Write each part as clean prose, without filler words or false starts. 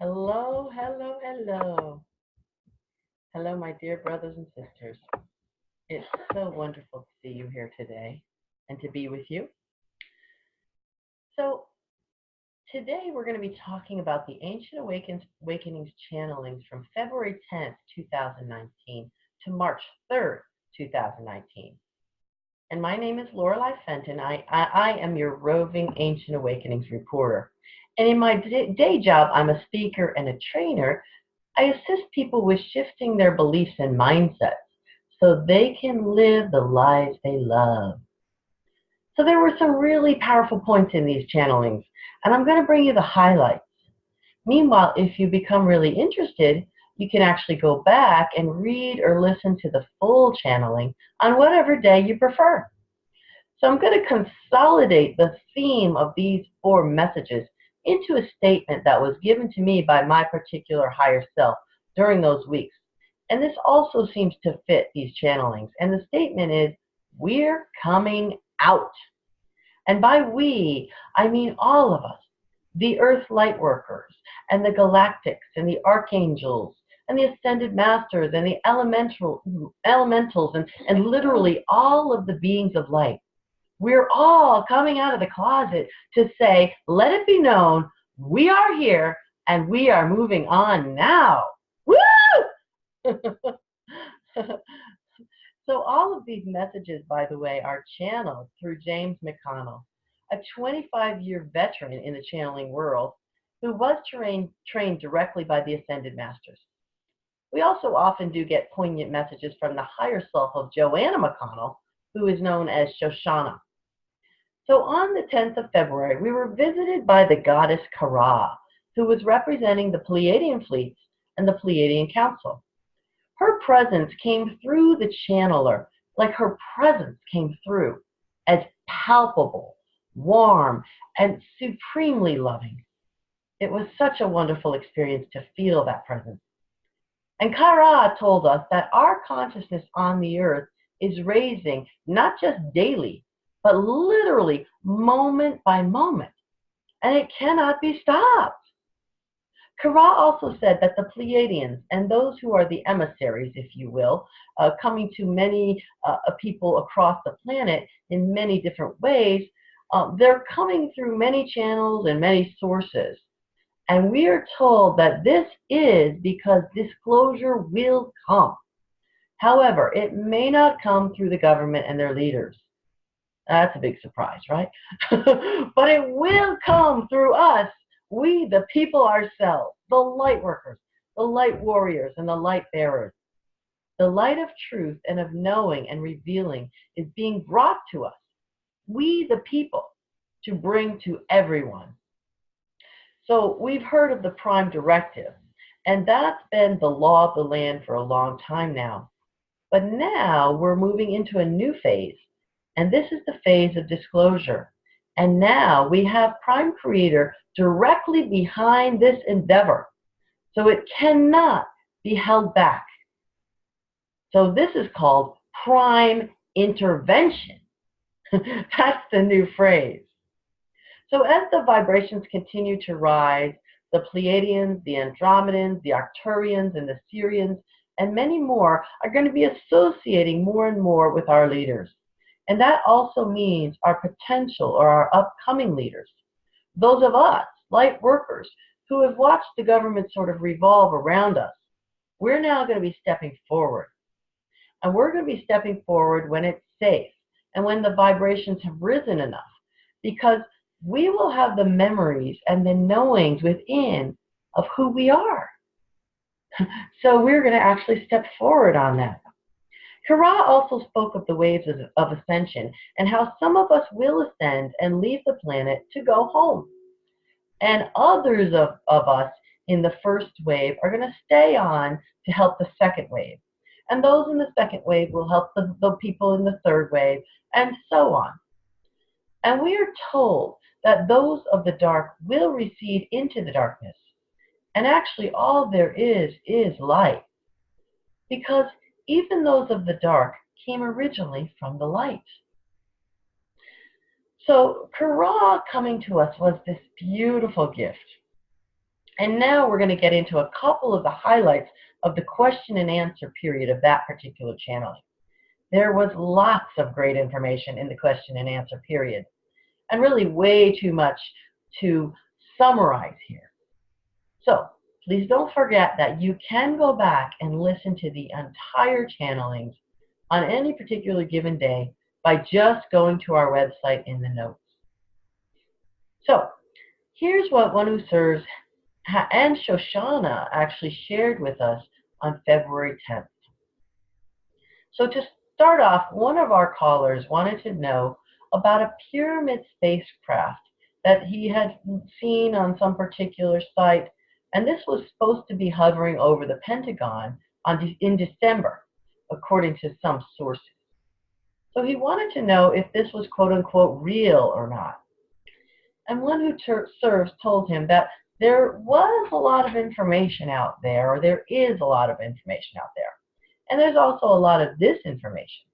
Hello, hello, hello. Hello, my dear brothers and sisters. It's so wonderful to see you here today and to be with you. So, today we're going to be talking about the Ancient Awakenings channelings from February 10th, 2019 to March 3rd, 2019. And my name is Lorelei Fenton. I am your roving Ancient Awakenings reporter. And in my day job, I'm a speaker and a trainer. I assist people with shifting their beliefs and mindsets so they can live the lives they love. So there were some really powerful points in these channelings, and I'm going to bring you the highlights. Meanwhile, if you become really interested, you can actually go back and read or listen to the full channeling on whatever day you prefer. So I'm going to consolidate the theme of these 4 messages into a statement that was given to me by my particular higher self during those weeks. And this also seems to fit these channelings. And the statement is, we're coming out. And by we, I mean all of us, the Earth light workers, and the galactics, and the archangels, and the ascended masters, and the elementals, and literally all of the beings of light. We're all coming out of the closet to say, let it be known, we are here, and we are moving on now. Woo! So all of these messages, by the way, are channeled through James McConnell, a 25-year veteran in the channeling world who was trained directly by the Ascended Masters. We also often do get poignant messages from the higher self of Joanna McConnell, who is known as Shoshana. So on the 10th of February, we were visited by the goddess Kara, who was representing the Pleiadian fleets and the Pleiadian Council. Her presence came through the channeler, like her presence came through, as palpable, warm, and supremely loving. It was such a wonderful experience to feel that presence. And Kara told us that our consciousness on the earth is raising not just daily, but literally moment by moment, and it cannot be stopped. Kara also said that the Pleiadians and those who are the emissaries, if you will, coming to many people across the planet in many different ways, they're coming through many channels and many sources. And we are told that this is because disclosure will come. However, it may not come through the government and their leaders. That's a big surprise, right? But it will come through us, we, the people ourselves, the light workers, the light warriors, and the light bearers. The light of truth and of knowing and revealing is being brought to us, we, the people, to bring to everyone. So we've heard of the Prime Directive, and that's been the law of the land for a long time now. But now we're moving into a new phase. And this is the phase of disclosure. And now we have Prime Creator directly behind this endeavor. So it cannot be held back. So this is called Prime Intervention. That's the new phrase. So as the vibrations continue to rise, the Pleiadians, the Andromedans, the Arcturians, and the Sirians, and many more are going to be associating more and more with our leaders. And that also means our potential or our upcoming leaders. Those of us, light workers, who have watched the government sort of revolve around us, we're now going to be stepping forward. And we're going to be stepping forward when it's safe and when the vibrations have risen enough, because we will have the memories and the knowings within of who we are. So we're going to actually step forward on that. Kara also spoke of the waves of ascension and how some of us will ascend and leave the planet to go home. And others of us in the first wave are going to stay on to help the second wave. And those in the second wave will help the people in the third wave, and so on. And we are told that those of the dark will recede into the darkness. And actually all there is light. Because even those of the dark came originally from the light. So Kara coming to us was this beautiful gift. And now we're going to get into a couple of the highlights of the question and answer period of that particular channeling. There was lots of great information in the question and answer period, and really way too much to summarize here. So please don't forget that you can go back and listen to the entire channelings on any particular given day by just going to our website in the notes. So here's what one who serves and Shoshana actually shared with us on February 10th. So to start off, one of our callers wanted to know about a pyramid spacecraft that he had seen on some particular site, and this was supposed to be hovering over the Pentagon in December, according to some sources. So he wanted to know if this was quote-unquote real or not. And one who serves told him that there was a lot of information out there, or there is a lot of information out there. And there's also a lot of disinformation.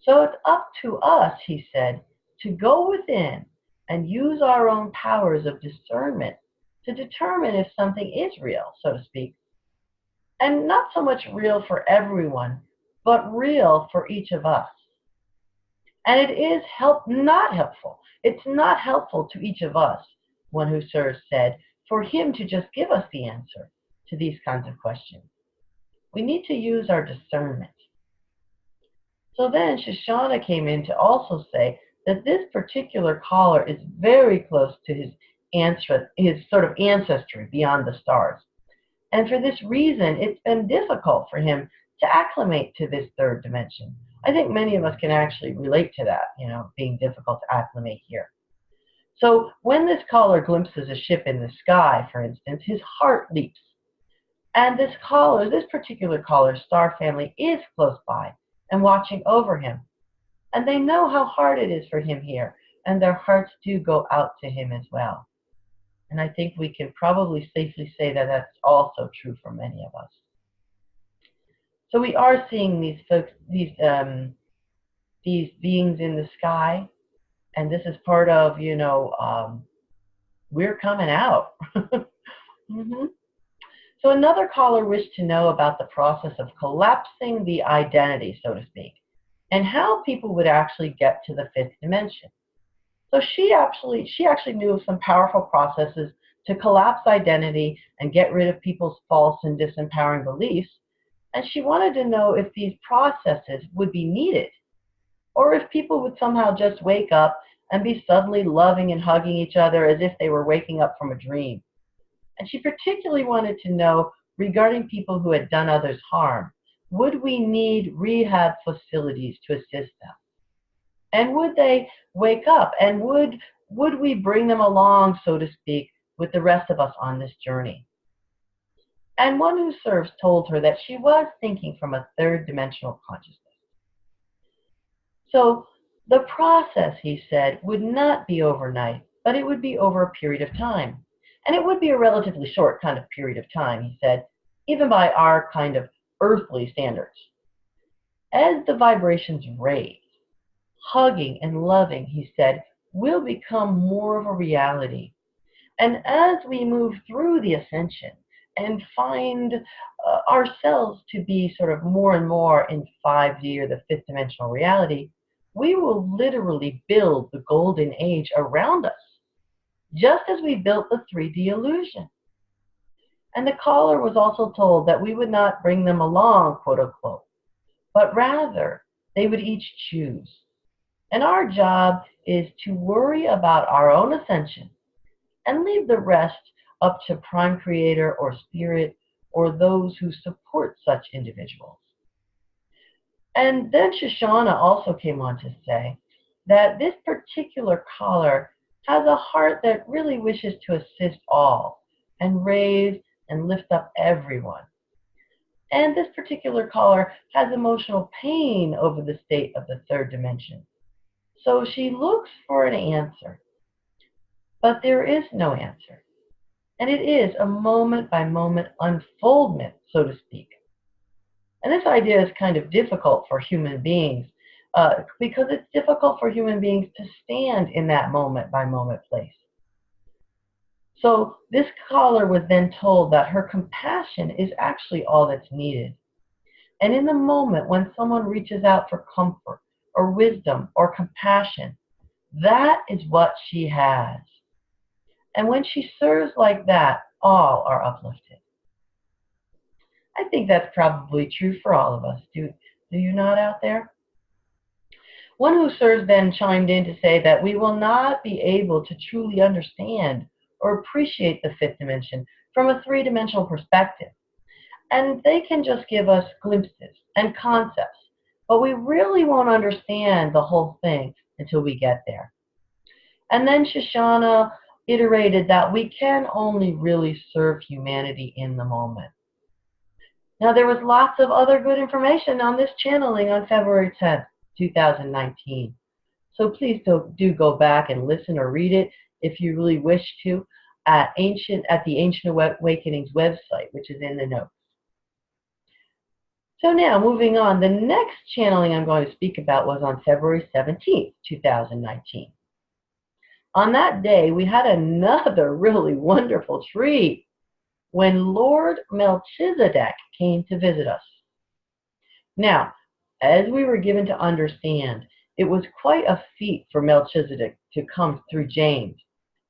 So it's up to us, he said, to go within and use our own powers of discernment to determine if something is real, so to speak. And not so much real for everyone, but real for each of us. And it is not helpful. It's not helpful to each of us, one who serves said, for him to just give us the answer to these kinds of questions. We need to use our discernment. So then Shoshana came in to also say that this particular caller is very close to his sort of ancestry beyond the stars. And for this reason, it's been difficult for him to acclimate to this third dimension. I think many of us can actually relate to that, being difficult to acclimate here. So when this caller glimpses a ship in the sky, for instance, his heart leaps. And this particular caller's star family is close by and watching over him. And they know how hard it is for him here, and their hearts do go out to him as well. And I think we can probably safely say that that's also true for many of us. So we are seeing these folks, these beings in the sky, and this is part of, we're coming out. Mm-hmm. So another caller wished to know about the process of collapsing the identity, so to speak, and how people would actually get to the fifth dimension. So she actually knew of some powerful processes to collapse identity and get rid of people's false and disempowering beliefs, and she wanted to know if these processes would be needed, or if people would somehow just wake up and be suddenly loving and hugging each other as if they were waking up from a dream. And she particularly wanted to know regarding people who had done others harm, would we need rehab facilities to assist them? And would they wake up? And would we bring them along, so to speak, with the rest of us on this journey? And one who serves told her that she was thinking from a third dimensional consciousness. So the process, he said, would not be overnight, but it would be over a period of time. And it would be a relatively short kind of period of time, he said, even by our kind of earthly standards. As the vibrations raise, hugging and loving, he said, will become more of a reality. And as we move through the ascension and find ourselves to be sort of more and more in 5D or the fifth dimensional reality, we will literally build the golden age around us, just as we built the 3D illusion. And the caller was also told that we would not bring them along, quote unquote, but rather they would each choose. And our job is to worry about our own ascension and leave the rest up to Prime Creator or Spirit or those who support such individuals. And then Shoshana also came on to say that this particular caller has a heart that really wishes to assist all and raise and lift up everyone. And this particular caller has emotional pain over the state of the third dimension. So she looks for an answer. But there is no answer. And it is a moment-by-moment unfoldment, so to speak. And this idea is kind of difficult for human beings because it's difficult for human beings to stand in that moment-by-moment place. So this caller was then told that her compassion is actually all that's needed. And in the moment when someone reaches out for comfort or wisdom or compassion, that is what she has. And when she serves like that, all are uplifted. I think that's probably true for all of us. Do you not out there? One who serves then chimed in to say that we will not be able to truly understand or appreciate the fifth dimension from a three-dimensional perspective. And they can just give us glimpses and concepts, but we really won't understand the whole thing until we get there. And then Shoshana iterated that we can only really serve humanity in the moment. Now, there was lots of other good information on this channeling on February 10th, 2019. So please do go back and listen or read it if you really wish to at the Ancient Awakenings website, which is in the notes. So now, moving on, the next channeling I'm going to speak about was on February 17th, 2019. On that day, we had another really wonderful treat when Lord Melchizedek came to visit us. Now, as we were given to understand, it was quite a feat for Melchizedek to come through James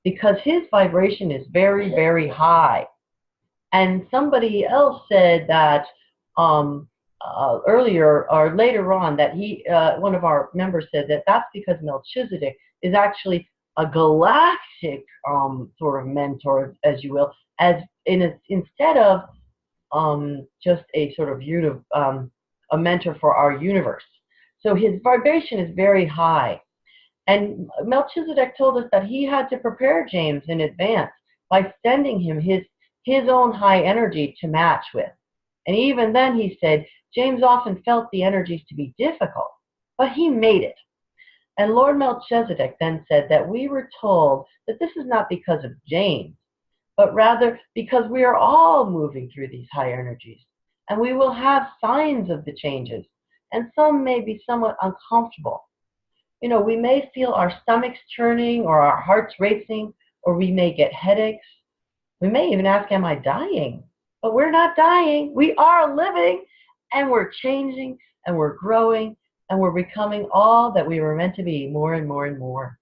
because his vibration is very, very high. And somebody else said that earlier or later on that one of our members said that that's because Melchizedek is actually a galactic sort of mentor, as you will, instead of just a sort of a mentor for our universe. So his vibration is very high. And Melchizedek told us that he had to prepare James in advance by sending him his own high energy to match with. And even then, he said, James often felt the energies to be difficult, but he made it. And Lord Melchizedek then said that we were told that this is not because of James, but rather because we are all moving through these high energies. And we will have signs of the changes, and some may be somewhat uncomfortable. You know, we may feel our stomachs churning or our hearts racing, or we may get headaches. We may even ask, am I dying? But we're not dying. We are living, and we're changing, and we're growing, and we're becoming all that we were meant to be, more and more and more.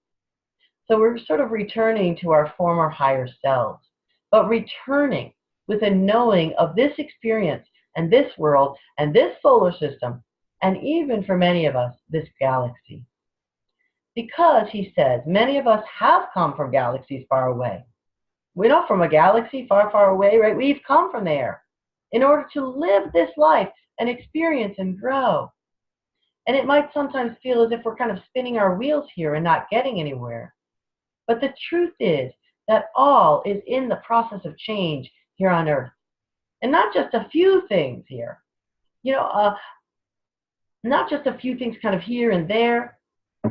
So we're sort of returning to our former higher selves, but returning with a knowing of this experience and this world and this solar system, and even for many of us, this galaxy. Because, he says, many of us have come from galaxies far away. We're not from a galaxy far, far away, right? We've come from there in order to live this life and experience and grow. And it might sometimes feel as if we're kind of spinning our wheels here and not getting anywhere. But the truth is that all is in the process of change here on Earth. And not just a few things here. You know, not just a few things kind of here and there,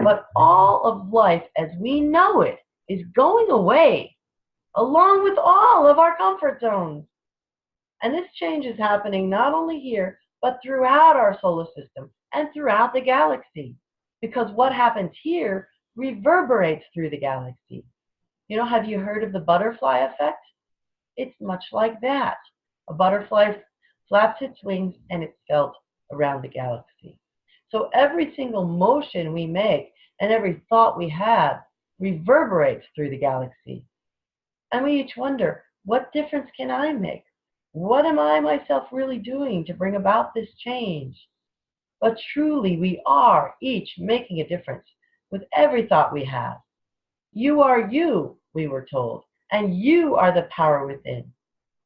but all of life as we know it is going away, along with all of our comfort zones. And this change is happening not only here, but throughout our solar system and throughout the galaxy. Because what happens here reverberates through the galaxy. You know, have you heard of the butterfly effect? It's much like that. A butterfly flaps its wings and it's felt around the galaxy. So every single motion we make and every thought we have reverberates through the galaxy. And we each wonder, what difference can I make? What am I myself really doing to bring about this change? But truly, we are each making a difference with every thought we have. You are you, we were told, and you are the power within.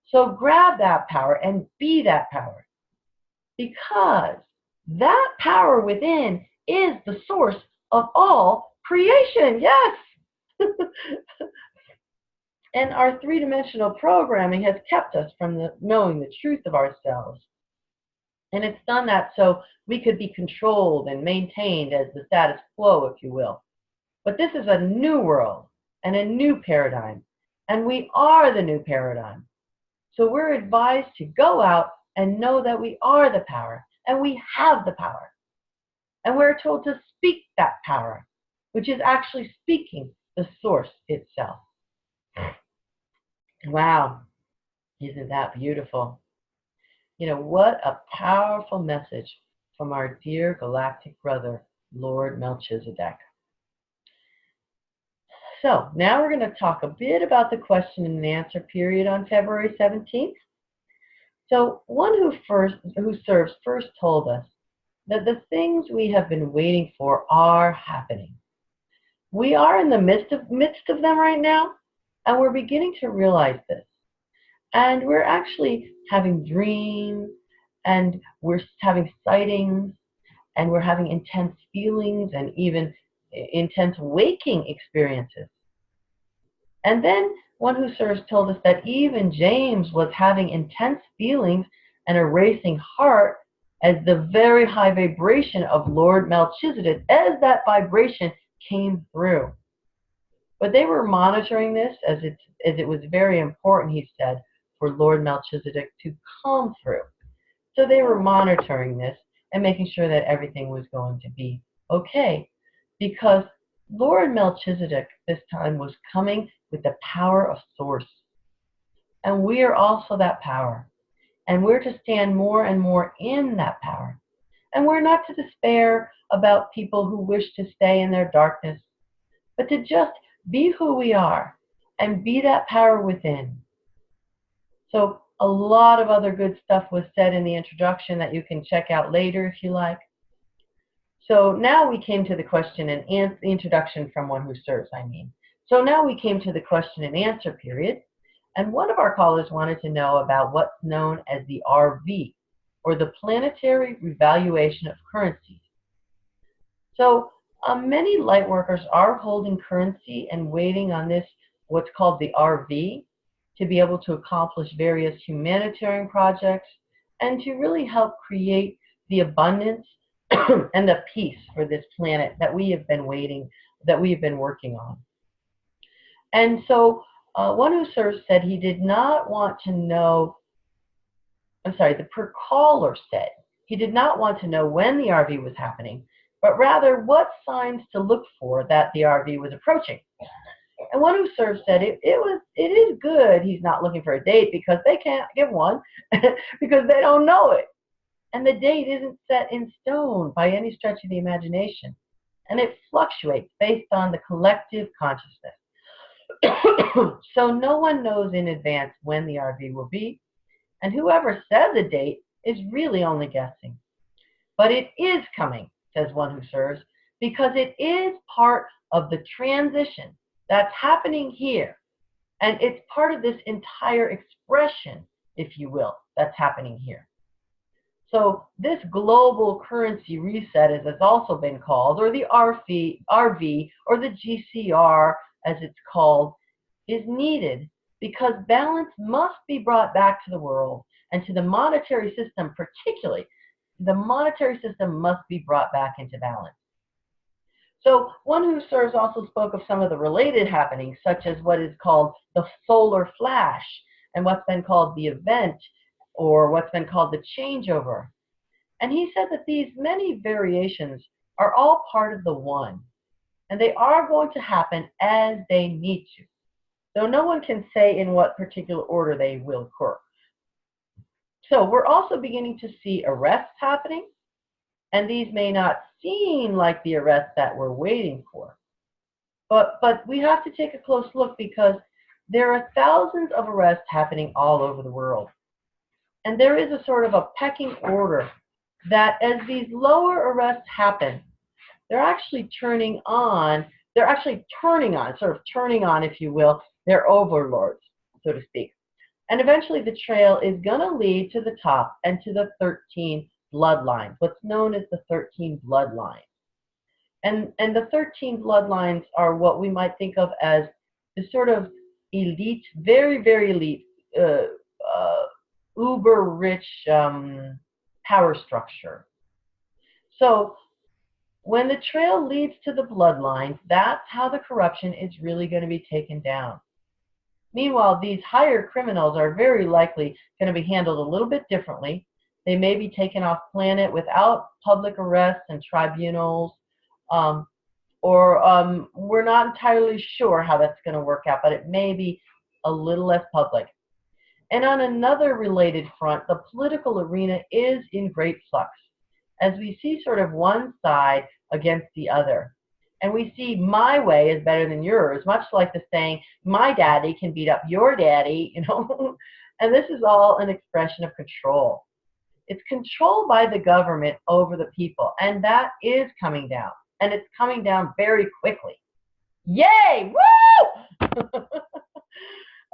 So grab that power and be that power. Because that power within is the source of all creation. Yes! And our three-dimensional programming has kept us from knowing the truth of ourselves. And it's done that so we could be controlled and maintained as the status quo, if you will. But this is a new world and a new paradigm. And we are the new paradigm. So we're advised to go out and know that we are the power and we have the power. And we're told to speak that power, which is actually speaking the source itself. Wow, isn't that beautiful? You know, what a powerful message from our dear galactic brother, Lord Melchizedek. So now we're going to talk a bit about the question and answer period on February 17th. So one who serves first told us that the things we have been waiting for are happening. We are in the midst of them right now, and we're beginning to realize this. And we're actually having dreams, and we're having sightings, and we're having intense feelings and even intense waking experiences. And then one who serves told us that even James was having intense feelings and a racing heart as the very high vibration of Lord Melchizedek, as that vibration came through. But they were monitoring this as it was very important, he said, for Lord Melchizedek to come through. So they were monitoring this and making sure that everything was going to be okay. Because Lord Melchizedek this time was coming with the power of Source. And we are also that power. And we're to stand more and more in that power. And we're not to despair about people who wish to stay in their darkness, but to just be who we are and be that power within. So a lot of other good stuff was said in the introduction that you can check out later if you like. So now we came to the question and answer, the introduction from one who serves, I mean. So now we came to the question and answer period. And one of our callers wanted to know about what's known as the RV, or the Planetary Revaluation of Currencies. So many light workers are holding currency and waiting on this, what's called the RV, to be able to accomplish various humanitarian projects and to really help create the abundance and the peace for this planet that we have been working on. And so one who serves said he did not want to know, the per caller said he did not want to know when the RV was happening, but rather what signs to look for that the RV was approaching. And one who serves said it is good he's not looking for a date because they can't give one because they don't know it. And the date isn't set in stone by any stretch of the imagination. And it fluctuates based on the collective consciousness. So no one knows in advance when the RV will be, and whoever says a date is really only guessing. But it is coming, says one who serves, because it is part of the transition that's happening here. And it's part of this entire expression, if you will, that's happening here. So this global currency reset, as it's also been called, or the RV, or the GCR, as it's called, is needed because balance must be brought back to the world and to the monetary system particularly. The monetary system must be brought back into balance. So one who serves also spoke of some of the related happenings, such as what is called the solar flash and what's been called the event, or what's been called the changeover. And he said that these many variations are all part of the one, and they are going to happen as they need to, though no one can say in what particular order they will occur. So we're also beginning to see arrests happening, and these may not seem like the arrests that we're waiting for. But we have to take a close look because there are thousands of arrests happening all over the world. And there is a sort of a pecking order that as these lower arrests happen, they're actually turning on, sort of turning on, if you will, their overlords, so to speak. And eventually the trail is going to lead to the top and to the 13 bloodlines, what's known as the 13 bloodlines. And the 13 bloodlines are what we might think of as the sort of elite, very, very elite, uber rich power structure. So when the trail leads to the bloodlines, that's how the corruption is really going to be taken down. Meanwhile, these higher criminals are very likely going to be handled a little bit differently. They may be taken off planet without public arrests and tribunals, or we're not entirely sure how that's going to work out, but it may be a little less public. And on another related front, the political arena is in great flux, as we see sort of one side against the other. And we see my way is better than yours, much like the saying, my daddy can beat up your daddy, you know. And this is all an expression of control. It's control by the government over the people, and that is coming down. And it's coming down very quickly. Yay! Woo!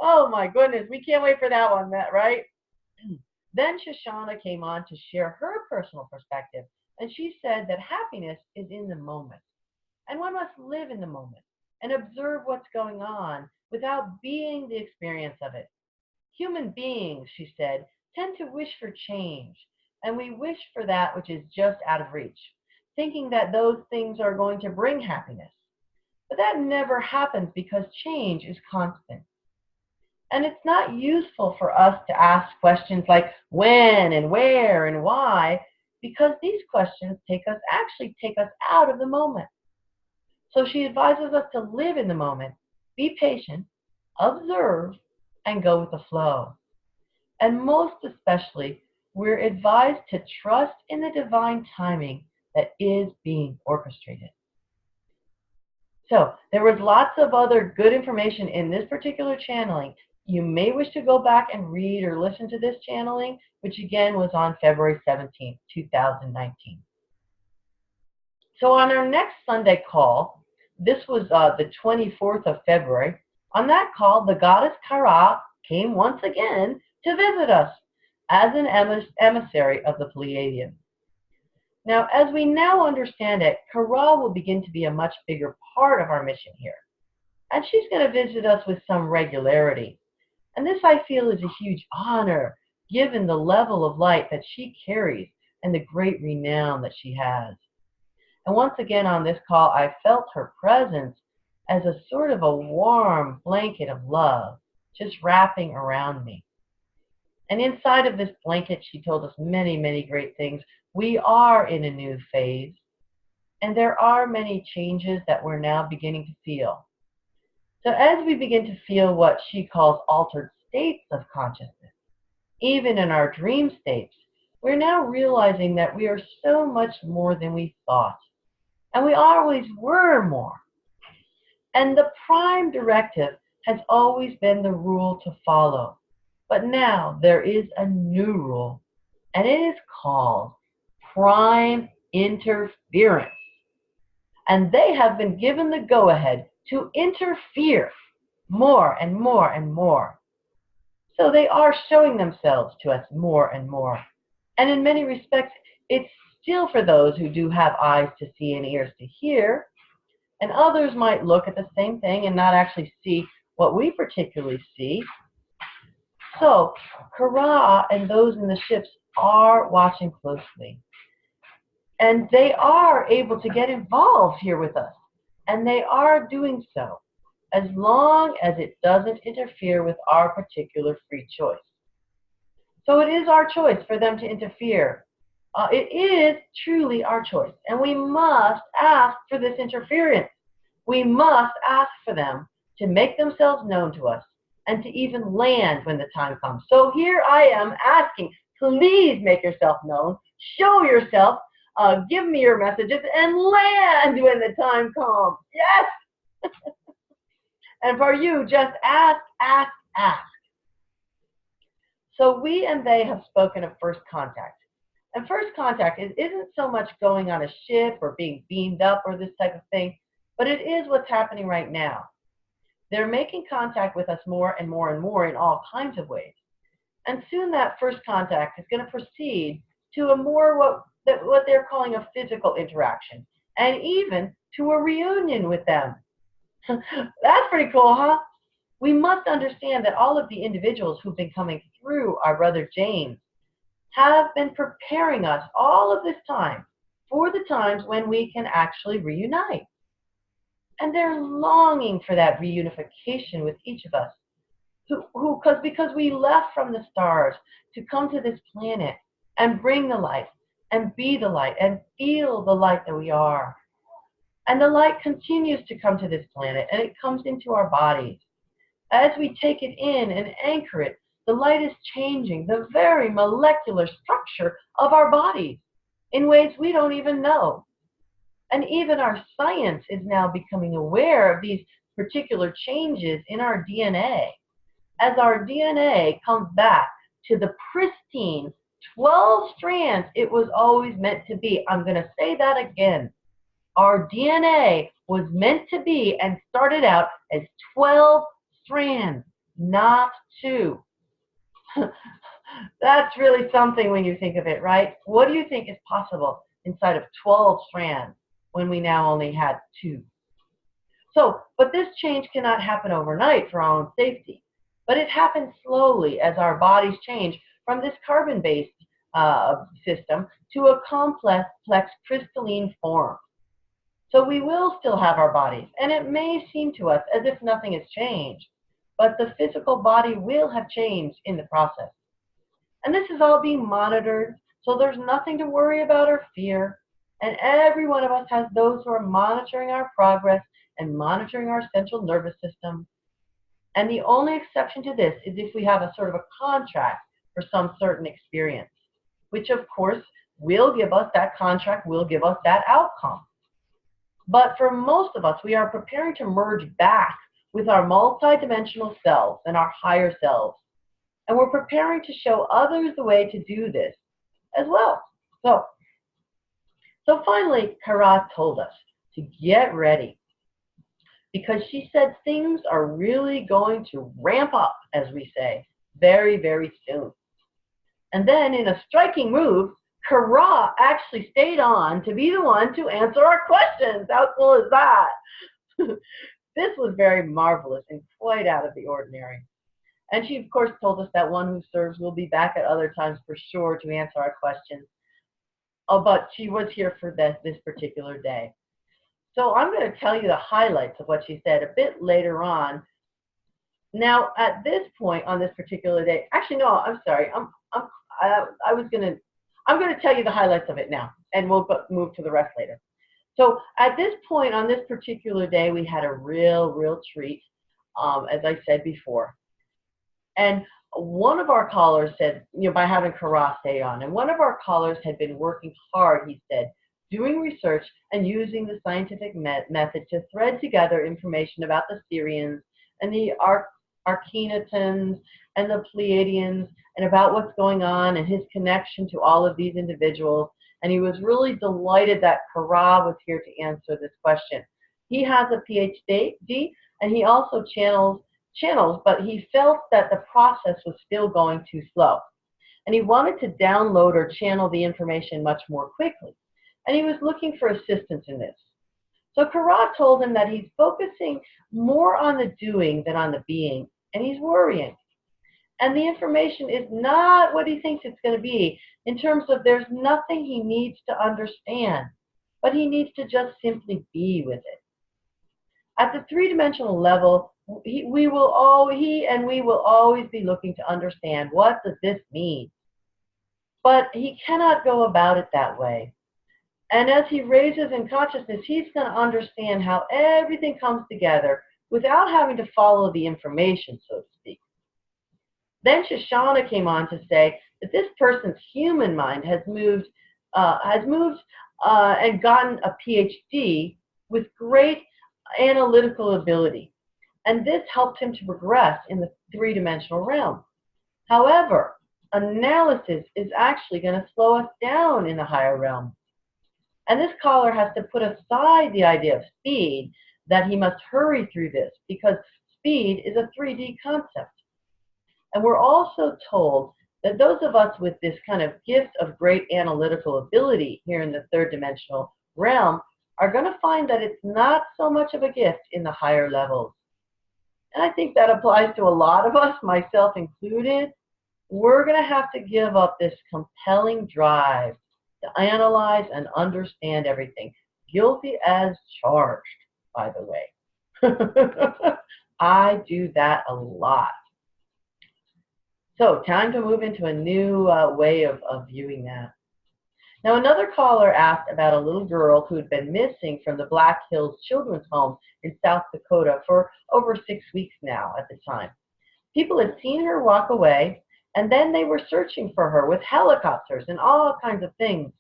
Oh my goodness, we can't wait for that one, right? Then Shoshana came on to share her personal perspective, and she said that happiness is in the moment. And one must live in the moment and observe what's going on without being the experience of it. Human beings, she said, tend to wish for change, and we wish for that which is just out of reach, thinking that those things are going to bring happiness. But that never happens because change is constant. And it's not useful for us to ask questions like when and where and why, because these questions actually take us out of the moment. So she advises us to live in the moment, be patient, observe, and go with the flow. And most especially, we're advised to trust in the divine timing that is being orchestrated. So there was lots of other good information in this particular channeling. You may wish to go back and read or listen to this channeling, which again was on February 17th, 2019. So on our next Sunday call, this was the 24th of February, on that call, the goddess Kara came once again to visit us as an emissary of the Pleiadian. Now, as we now understand it, Kara will begin to be a much bigger part of our mission here. And she's going to visit us with some regularity. And this, I feel, is a huge honor, given the level of light that she carries and the great renown that she has. And once again on this call, I felt her presence as a sort of a warm blanket of love, just wrapping around me. And inside of this blanket, she told us many, many great things. We are in a new phase, and there are many changes that we're now beginning to feel. So as we begin to feel what she calls altered states of consciousness, even in our dream states, we're now realizing that we are so much more than we thought. And we always were more. And the prime directive has always been the rule to follow. But now there is a new rule, and it is called prime interference. And they have been given the go-ahead to interfere more and more and more. So they are showing themselves to us more and more. And in many respects, it's still for those who do have eyes to see and ears to hear. And others might look at the same thing and not actually see what we particularly see. So Kara and those in the ships are watching closely. And they are able to get involved here with us. And they are doing so as long as it doesn't interfere with our particular free choice. So it is our choice for them to interfere. It is truly our choice. And we must ask for this interference. We must ask for them to make themselves known to us and to even land when the time comes. So here I am asking, please make yourself known, show yourself, give me your messages, and land when the time comes. Yes! And for you, just ask, ask, ask. So we and they have spoken of first contact. And first contact isn't so much going on a ship or being beamed up or this type of thing, but it is what's happening right now. They're making contact with us more and more and more in all kinds of ways. And soon that first contact is going to proceed to a more what they're calling a physical interaction, and even to a reunion with them. That's pretty cool, huh? We must understand that all of the individuals who've been coming through our brother James have been preparing us all of this time for the times when we can actually reunite. And they're longing for that reunification with each of us, because we left from the stars to come to this planet and bring the light and be the light and feel the light that we are. And the light continues to come to this planet, and it comes into our bodies. As we take it in and anchor it, the light is changing the very molecular structure of our bodies in ways we don't even know. And even our science is now becoming aware of these particular changes in our DNA. As our DNA comes back to the pristine 12 strands it was always meant to be. I'm going to say that again. Our DNA was meant to be and started out as 12 strands, not 2. That's really something when you think of it, right? What do you think is possible inside of 12 strands when we now only had 2? So, but this change cannot happen overnight for our own safety. But it happens slowly as our bodies change from this carbon-based system to a complex crystalline form. So we will still have our bodies, and it may seem to us as if nothing has changed, but the physical body will have changed in the process. And this is all being monitored, so there's nothing to worry about or fear. And every one of us has those who are monitoring our progress and monitoring our central nervous system. And the only exception to this is if we have a sort of a contract for some certain experience, which of course will give us that contract, will give us that outcome. But for most of us, we are preparing to merge back with our multidimensional selves and our higher selves. And we're preparing to show others the way to do this as well. So finally, Kara told us to get ready, because she said things are really going to ramp up, as we say, very, very soon. And then in a striking move, Kara actually stayed on to be the one to answer our questions. How cool is that? This was very marvelous and quite out of the ordinary. And she, of course, told us that one who serves will be back at other times for sure to answer our questions. Oh, but she was here for this particular day. So I'm going to tell you the highlights of what she said a bit later on. Now, at this point on this particular day, actually, no, I'm sorry. I'm going to tell you the highlights of it now, and we'll move to the rest later. So at this point on this particular day, we had a real treat, as I said before. And one of our callers said, by having Kara stay on, and one of our callers had been working hard, he said, doing research and using the scientific method to thread together information about the Sirians and the Arcanitans and the Pleiadians and about what's going on and his connection to all of these individuals. And he was really delighted that Kara was here to answer this question. He has a PhD and he also channels, but he felt that the process was still going too slow. And he wanted to download or channel the information much more quickly. And he was looking for assistance in this. So Kara told him that he's focusing more on the doing than on the being, and he's worrying. And the information is not what he thinks it's going to be, in terms of there's nothing he needs to understand, but he needs to just simply be with it. At the three-dimensional level, we will always be looking to understand, what does this mean? But he cannot go about it that way. And as he raises in consciousness, he's going to understand how everything comes together without having to follow the information, so to speak. Then Shoshana came on to say that this person's human mind has moved and gotten a PhD with great analytical ability. And this helped him to progress in the three-dimensional realm. However, analysis is actually going to slow us down in the higher realm. And this caller has to put aside the idea of speed, that he must hurry through this, because speed is a 3D concept. And we're also told that those of us with this kind of gift of great analytical ability here in the third dimensional realm are going to find that it's not so much of a gift in the higher levels. And I think that applies to a lot of us, myself included. We're going to have to give up this compelling drive to analyze and understand everything. Guilty as charged, by the way. I do that a lot. So time to move into a new way of viewing that. Now, another caller asked about a little girl who had been missing from the Black Hills Children's Home in South Dakota for over 6 weeks now at the time. People had seen her walk away, and then they were searching for her with helicopters and all kinds of things.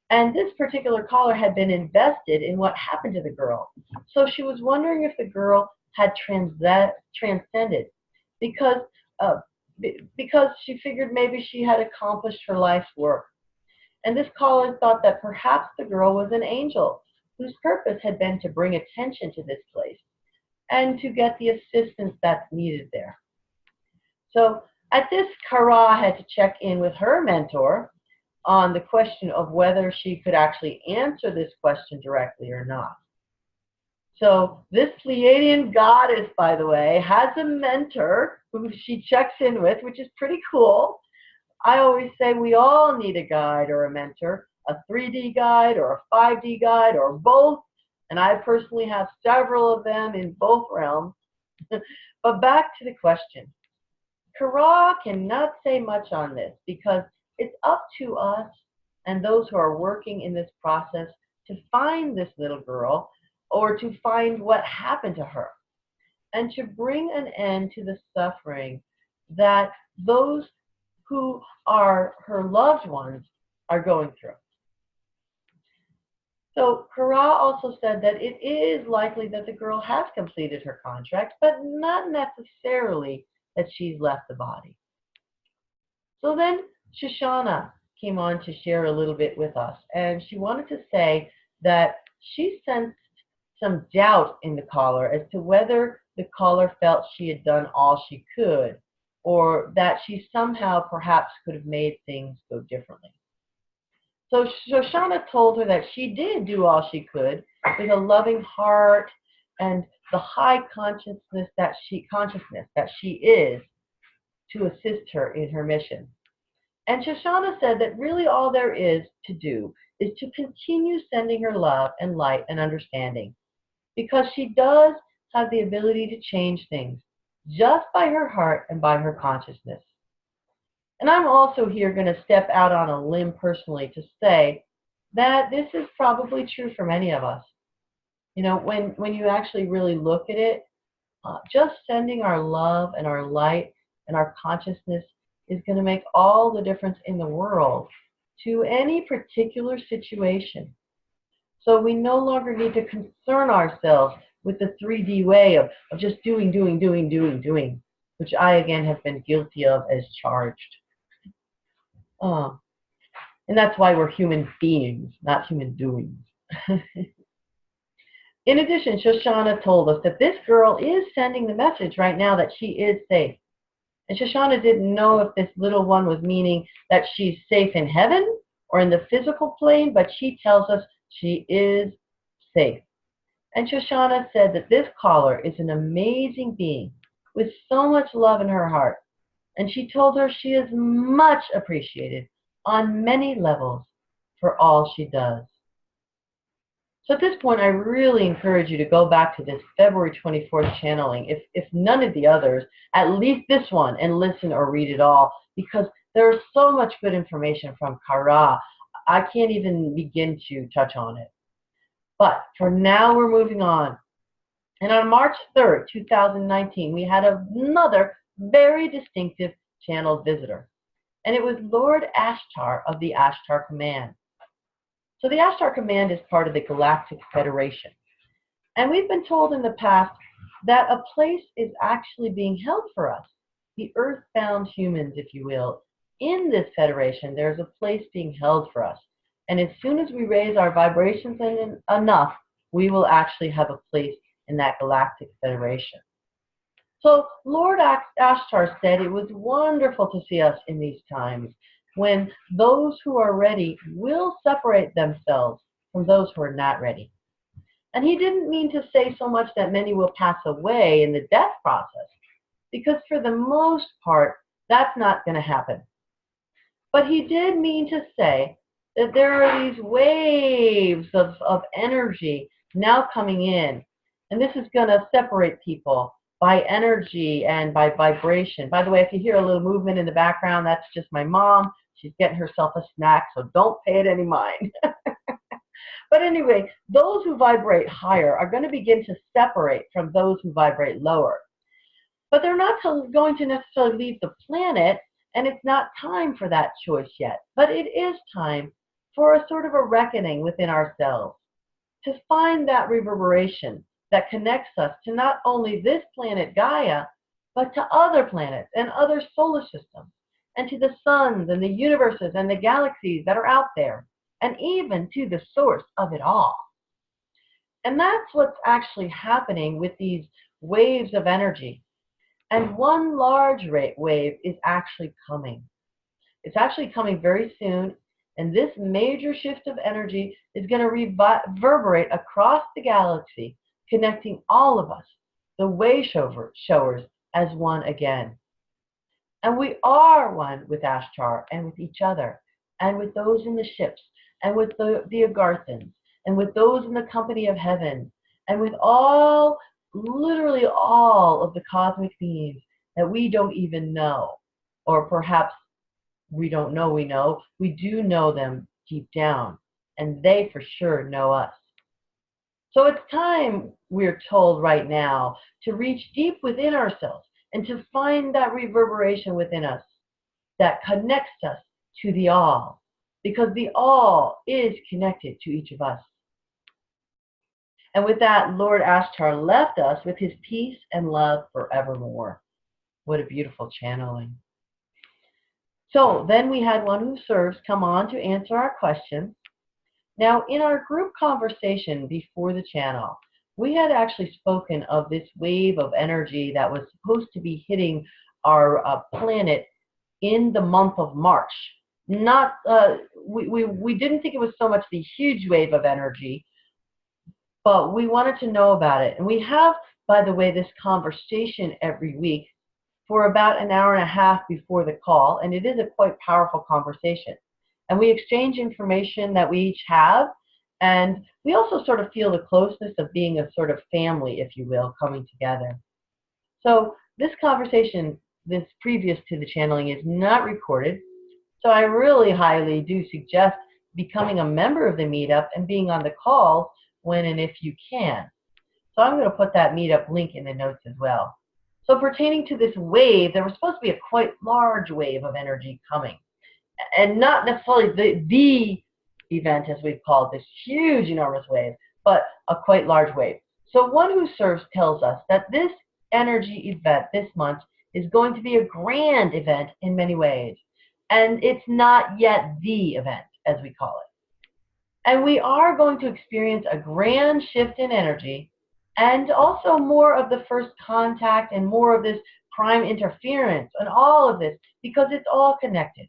And this particular caller had been invested in what happened to the girl. So she was wondering if the girl had transcended because, because she figured maybe she had accomplished her life's work. And this caller thought that perhaps the girl was an angel whose purpose had been to bring attention to this place and to get the assistance that's needed there. So at this, Kara had to check in with her mentor on the question of whether she could actually answer this question directly or not. So this Pleiadian goddess, by the way, has a mentor who she checks in with, which is pretty cool. I always say we all need a guide or a mentor, a 3D guide or a 5D guide or both, and I personally have several of them in both realms. But back to the question. Kara cannot say much on this because it's up to us and those who are working in this process to find this little girl or to find what happened to her and to bring an end to the suffering that those who are her loved ones are going through. So Kara also said that it is likely that the girl has completed her contract, but not necessarily that she's left the body. So then Shoshana came on to share a little bit with us, and she wanted to say that she sensed some doubt in the caller as to whether the caller felt she had done all she could, or that she somehow perhaps could have made things go differently. So Shoshana told her that she did do all she could with a loving heart and the high consciousness that she is to assist her in her mission. And Shoshana said that really all there is to do is to continue sending her love and light and understanding, because she does have the ability to change things just by her heart and by her consciousness. And I'm also here going to step out on a limb personally to say that this is probably true for many of us. You know, when you actually really look at it, just sending our love and our light and our consciousness is going to make all the difference in the world to any particular situation. So we no longer need to concern ourselves with the 3D way of just doing, which I, again, have been guilty of as charged. And that's why we're human beings, not human doings. In addition, Shoshana told us that this girl is sending the message right now that she is safe. And Shoshana didn't know if this little one was meaning that she's safe in heaven or in the physical plane, but she tells us she is safe. And Shoshana said that this caller is an amazing being with so much love in her heart. And she told her she is much appreciated on many levels for all she does. So at this point, I really encourage you to go back to this February 24th channeling, if none of the others, at least this one, and listen or read it all, because there's so much good information from Kara. I can't even begin to touch on it. But for now, we're moving on. And on March 3rd, 2019, we had another very distinctive channeled visitor. And it was Lord Ashtar of the Ashtar Command. So the Ashtar Command is part of the Galactic Federation. And we've been told in the past that a place is actually being held for us, the earthbound humans, if you will. In this federation, there's a place being held for us. And as soon as we raise our vibrations enough, we will actually have a place in that Galactic Federation. So Lord Ashtar said it was wonderful to see us in these times when those who are ready will separate themselves from those who are not ready. And he didn't mean to say so much that many will pass away in the death process, because for the most part, that's not going to happen. But he did mean to say that there are these waves of energy now coming in, and this is going to separate people by energy and by vibration. By the way, if you hear a little movement in the background, that's just my mom She's getting herself a snack, so don't pay it any mind. But anyway, those who vibrate higher are going to begin to separate from those who vibrate lower. But they're not going to necessarily leave the planet, and it's not time for that choice yet. But it is time for a sort of a reckoning within ourselves to find that reverberation that connects us to not only this planet Gaia, but to other planets and other solar systems, and to the suns and the universes and the galaxies that are out there, and even to the source of it all. And that's what's actually happening with these waves of energy. And one large wave is actually coming. It's actually coming very soon, and this major shift of energy is going to reverberate across the galaxy, connecting all of us, the way showers, as one again. And we are one with Ashtar and with each other, and with those in the ships, and with the Agarthans, and with those in the company of heaven, and with all, literally all of the cosmic beings that we don't even know, or perhaps we don't know we know. We do know them deep down, and they for sure know us. So it's time, we're told right now, to reach deep within ourselves and to find that reverberation within us that connects us to the all, because the all is connected to each of us. And with that, Lord Ashtar left us with his peace and love forevermore. What a beautiful channeling. So then we had one who serves come on to answer our questions. Now, in our group conversation before the channel, we had actually spoken of this wave of energy that was supposed to be hitting our planet in the month of March. Not, we didn't think it was so much the huge wave of energy, but we wanted to know about it. And we have, by the way, this conversation every week for about an hour and a half before the call, and it is a quite powerful conversation. And we exchange information that we each have, and we also sort of feel the closeness of being a sort of family, if you will, coming together. So this conversation, this previous to the channeling, is not recorded, so I really highly do suggest becoming a member of the meetup and being on the calls when and if you can. So I'm going to put that meetup link in the notes as well. So pertaining to this wave, there was supposed to be a quite large wave of energy coming. And not necessarily the event, as we've called this huge, enormous wave, but a quite large wave. So one who serves tells us that this energy event this month is going to be a grand event in many ways. And it's not yet the event, as we call it. And we are going to experience a grand shift in energy, and also more of the first contact and more of this prime interference and all of this, because it's all connected.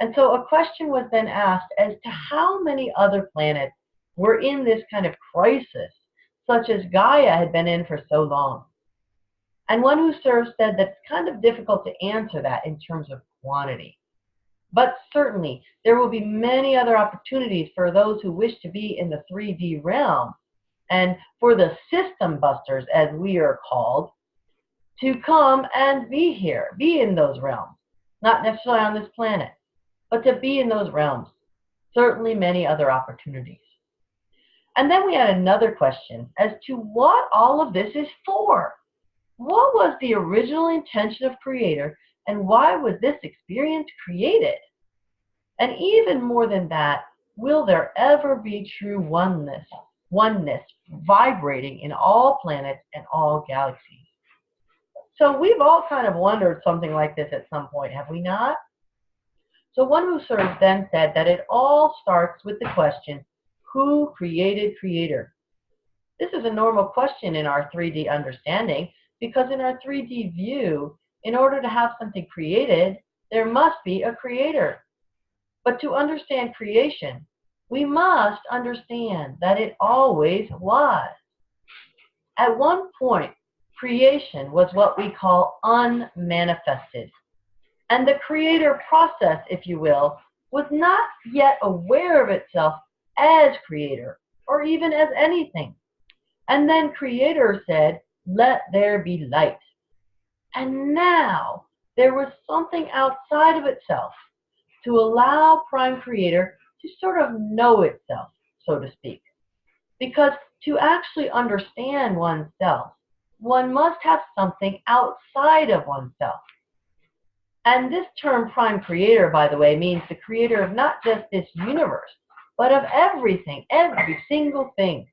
And so a question was then asked as to how many other planets were in this kind of crisis, such as Gaia had been in for so long. And one who serves said that it's kind of difficult to answer that in terms of quantity. But certainly, there will be many other opportunities for those who wish to be in the 3D realm, and for the system busters, as we are called, to come and be here, be in those realms. Not necessarily on this planet, but to be in those realms. Certainly many other opportunities. And then we had another question as to what all of this is for. What was the original intention of Creator, and why was this experience created? And even more than that, will there ever be true oneness vibrating in all planets and all galaxies? So we've all kind of wondered something like this at some point, have we not? So one who served then said that it all starts with the question, who created Creator? This is a normal question in our 3D understanding, because in our 3D view, in order to have something created, there must be a creator. But to understand creation, we must understand that it always was. At one point, creation was what we call unmanifested. And the creator process, if you will, was not yet aware of itself as creator, or even as anything. And then Creator said, "Let there be light." And now there was something outside of itself, to allow Prime Creator to sort of know itself, so to speak. Because to actually understand oneself, one must have something outside of oneself. And this term Prime Creator, by the way, means the creator of not just this universe, but of everything, every single thing.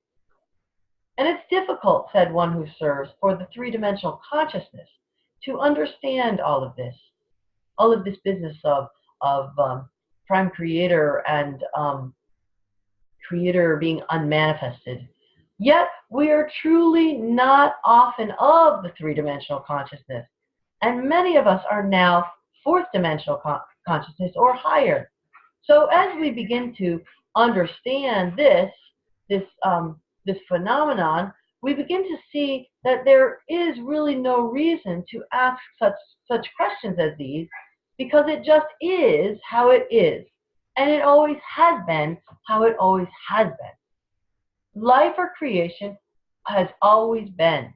And it's difficult, said one who serves, for the three-dimensional consciousness to understand all of this business of Prime Creator and Creator being unmanifested. Yet we are truly not often of the three-dimensional consciousness, and many of us are now fourth-dimensional consciousness or higher. So as we begin to understand this phenomenon, we begin to see that there is really no reason to ask such questions as these, because it just is how it is, and it always has been how it always has been. Life or creation has always been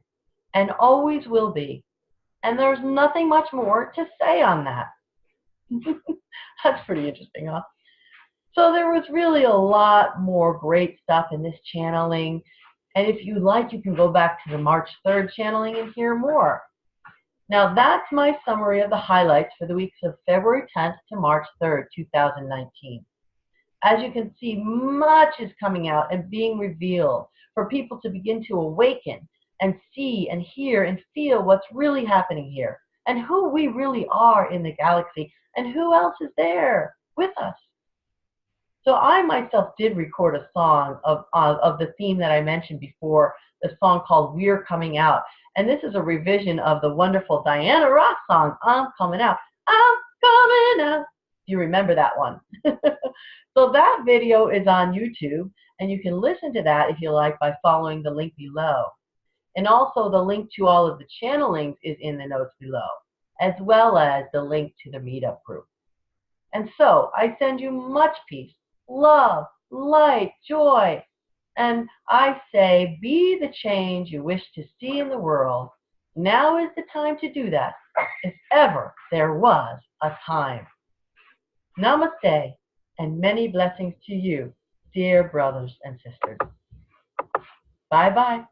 and always will be, and there's nothing much more to say on that. That's pretty interesting, huh? So there was really a lot more great stuff in this channeling. And if you like, you can go back to the March 3rd channeling and hear more. Now that's my summary of the highlights for the weeks of February 10th to March 3rd, 2019. As you can see, much is coming out and being revealed for people to begin to awaken and see and hear and feel what's really happening here and who we really are in the galaxy and who else is there with us. So I myself did record a song of the theme that I mentioned before, the song called We're Coming Out. And this is a revision of the wonderful Diana Ross song, I'm Coming Out. I'm coming out. You remember that one. So that video is on YouTube, and you can listen to that if you like by following the link below. And also the link to all of the channelings is in the notes below, as well as the link to the meetup group. And so I send you much peace, love, light, joy. And I say, be the change you wish to see in the world. Now is the time to do that, if ever there was a time. Namaste, and many blessings to you, dear brothers and sisters. Bye-bye.